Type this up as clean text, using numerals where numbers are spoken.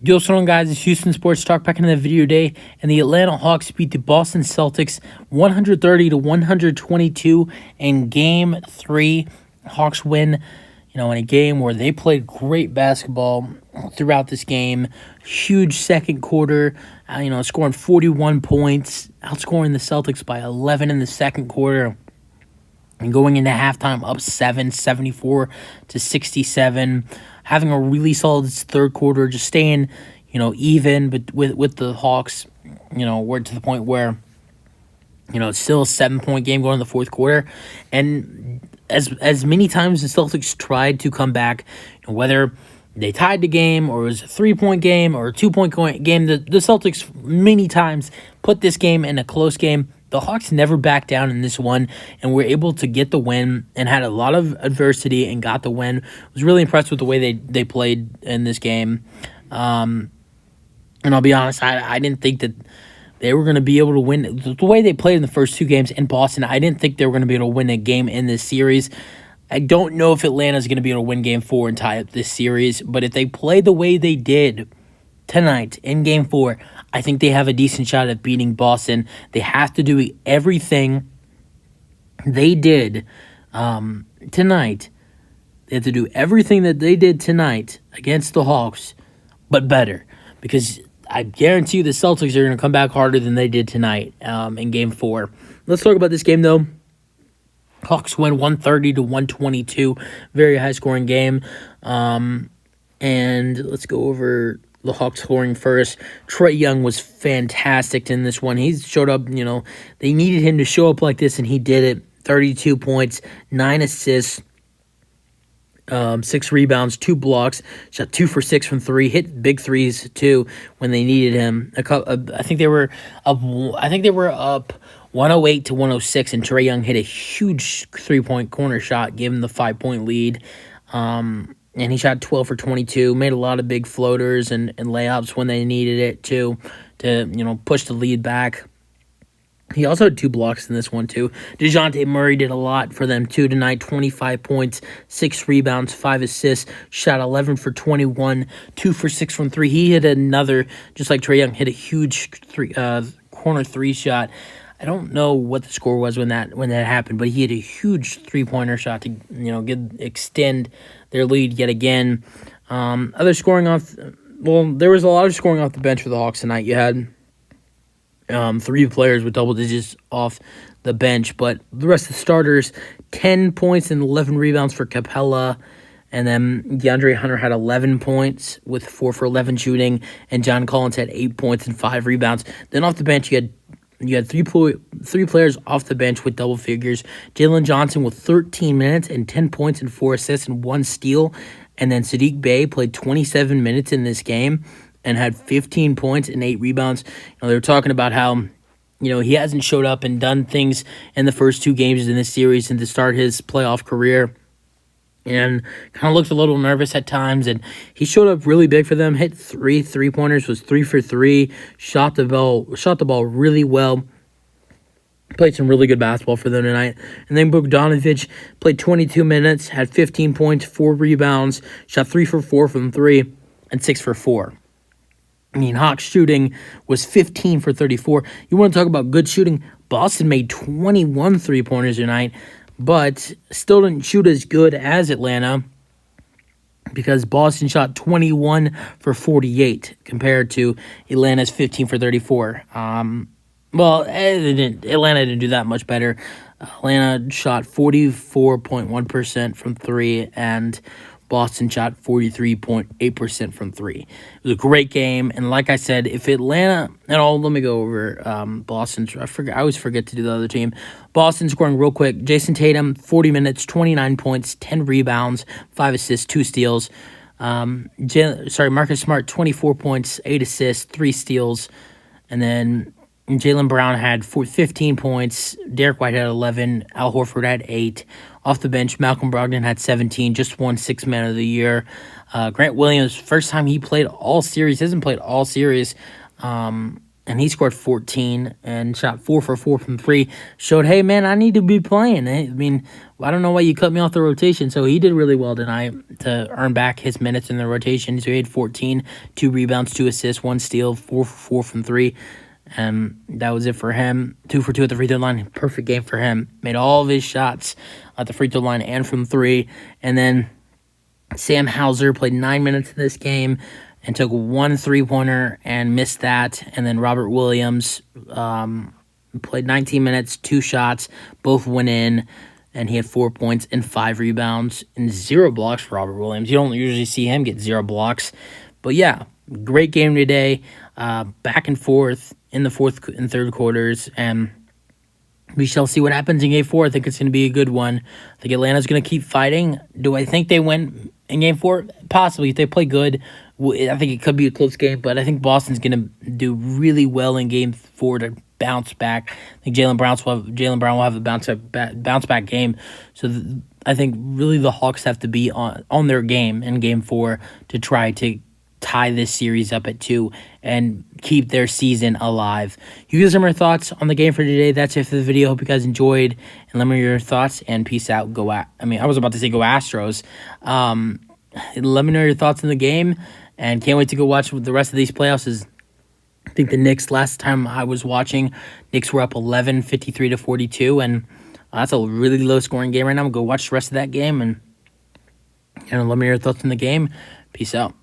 Yo, what's going on, guys? It's Houston Sports Talk back in the video today, and the Atlanta Hawks beat the Boston Celtics 130 to 122 in Game 3. Hawks win, in a game where they played great basketball throughout this game. Huge second quarter, scoring 41 points, outscoring the Celtics by 11 in the second quarter. And going into halftime up 74 to 67, having a really solid third quarter, just staying, even, but with the Hawks, we're to the point where, it's still a 7-point game going in the fourth quarter. And as many times the Celtics tried to come back, whether they tied the game or it was a 3-point game or a 2-point game, the Celtics many times put this game in a close game. The Hawks never backed down in this one and were able to get the win and had a lot of adversity and got the win. I was really impressed with the way they played in this game. And I'll be honest, I didn't think that they were going to be able to win. The way they played in the first two games in Boston, I didn't think they were going to be able to win a game in this series. I don't know if Atlanta's going to be able to win Game 4 and tie up this series, but if they play the way they did tonight in Game 4, I think they have a decent shot at beating Boston. They have to do everything they did tonight. They have to do everything that they did tonight against the Hawks, but better. Because I guarantee you the Celtics are going to come back harder than they did tonight in Game 4. Let's talk about this game, though. Hawks win 130 to 122. Very high-scoring game. And let's go over the Hawks scoring first. Trae Young was fantastic in this one. He showed up, they needed him to show up like this, and he did it. 32 points, 9 assists, 6 rebounds, 2 blocks, shot 2 for 6 from 3, hit big threes too when they needed him. I think they were up 108 to 106, and Trae Young hit a huge 3-point corner shot, gave him the 5-point lead. And he shot 12 for 22, made a lot of big floaters and layups when they needed it too, to push the lead back. He also had 2 blocks in this one too. DeJounte Murray did a lot for them too tonight. 25 points, 6 rebounds, 5 assists, shot 11 for 21, 2 for 6 from 3. He hit another, just like Trae Young, hit a huge corner 3 shot. I don't know what the score was when that happened, but he had a huge 3-pointer shot to extend their lead yet again. Other scoring off, there was a lot of scoring off the bench for the Hawks tonight. You had 3 players with double digits off the bench, but the rest of the starters, 10 points and 11 rebounds for Capella. And then DeAndre Hunter had 11 points with 4 for 11 shooting, and John Collins had 8 points and 5 rebounds. Then off the bench, you had three players off the bench with double figures. Jalen Johnson with 13 minutes and 10 points and 4 assists and 1 steal. And then Sadiq Bey played 27 minutes in this game and had 15 points and 8 rebounds. They were talking about how, he hasn't showed up and done things in the first 2 games in this series and to start his playoff career. And kind of looked a little nervous at times, and he showed up really big for them. Hit 3 3-pointers, was 3 for 3. Shot the ball really well. Played some really good basketball for them tonight. And then Bogdanovic played 22 minutes, had 15 points, 4 rebounds, shot 3 for 4 from 3, and 6 for 4. Hawks shooting was 15 for 34. You want to talk about good shooting? Boston made 21 3-pointers tonight, but still didn't shoot as good as Atlanta because Boston shot 21 for 48 compared to Atlanta's 15 for 34. Atlanta didn't do that much better. Atlanta shot 44.1% from 3, and Boston shot 43.8% from 3. It was a great game, and like I said, if Atlanta, let me go over Boston. I always forget to do the other team. Boston scoring real quick. Jason Tatum, 40 minutes, 29 points, 10 rebounds, 5 assists, 2 steals. Marcus Smart, 24 points, 8 assists, 3 steals, and then Jaylen Brown had 15 points. Derek White had 11. Al Horford had 8. Off the bench, Malcolm Brogdon had 17. Just won 6th Man of the Year. Grant Williams, first time he played all series. He hasn't played all series. and he scored 14 and shot 4 for 4 from 3. Showed, hey, man, I need to be playing. I mean, I don't know why you cut me off the rotation. So he did really well tonight to earn back his minutes in the rotation. So he had 14, 2 rebounds, 2 assists, 1 steal, 4 for 4 from 3. And that was it for him. 2 for 2 at the free throw line. Perfect game for him. Made all of his shots at the free throw line and from 3. And then Sam Hauser played 9 minutes in this game and took 1 3-pointer and missed that. And then Robert Williams played 19 minutes, 2 shots, both went in, and he had 4 points and 5 rebounds and 0 blocks for Robert Williams. You don't usually see him get 0 blocks. But yeah, great game today. Back and forth in the fourth and third quarters, and we shall see what happens in Game 4. I think it's going to be a good one. I think Atlanta's going to keep fighting. Do I think they win in Game 4? Possibly. If they play good, I think it could be a close game, but I think Boston's going to do really well in Game 4 to bounce back. I think Jaylen Brown will have a bounce back game. So I think really the Hawks have to be on their game in Game 4 to try to tie this series up at 2 and keep their season alive. You guys have my thoughts on the game for today. That's it for the video. Hope you guys enjoyed, and let me know your thoughts, and peace out. I was about to say go Astros. Let me know your thoughts on the game, and can't wait to go watch the rest of these playoffs. I think the Knicks, last time I was watching, Knicks were up 11, 53-42, and that's a really low-scoring game right now. I'm going to go watch the rest of that game, and let me know your thoughts on the game. Peace out.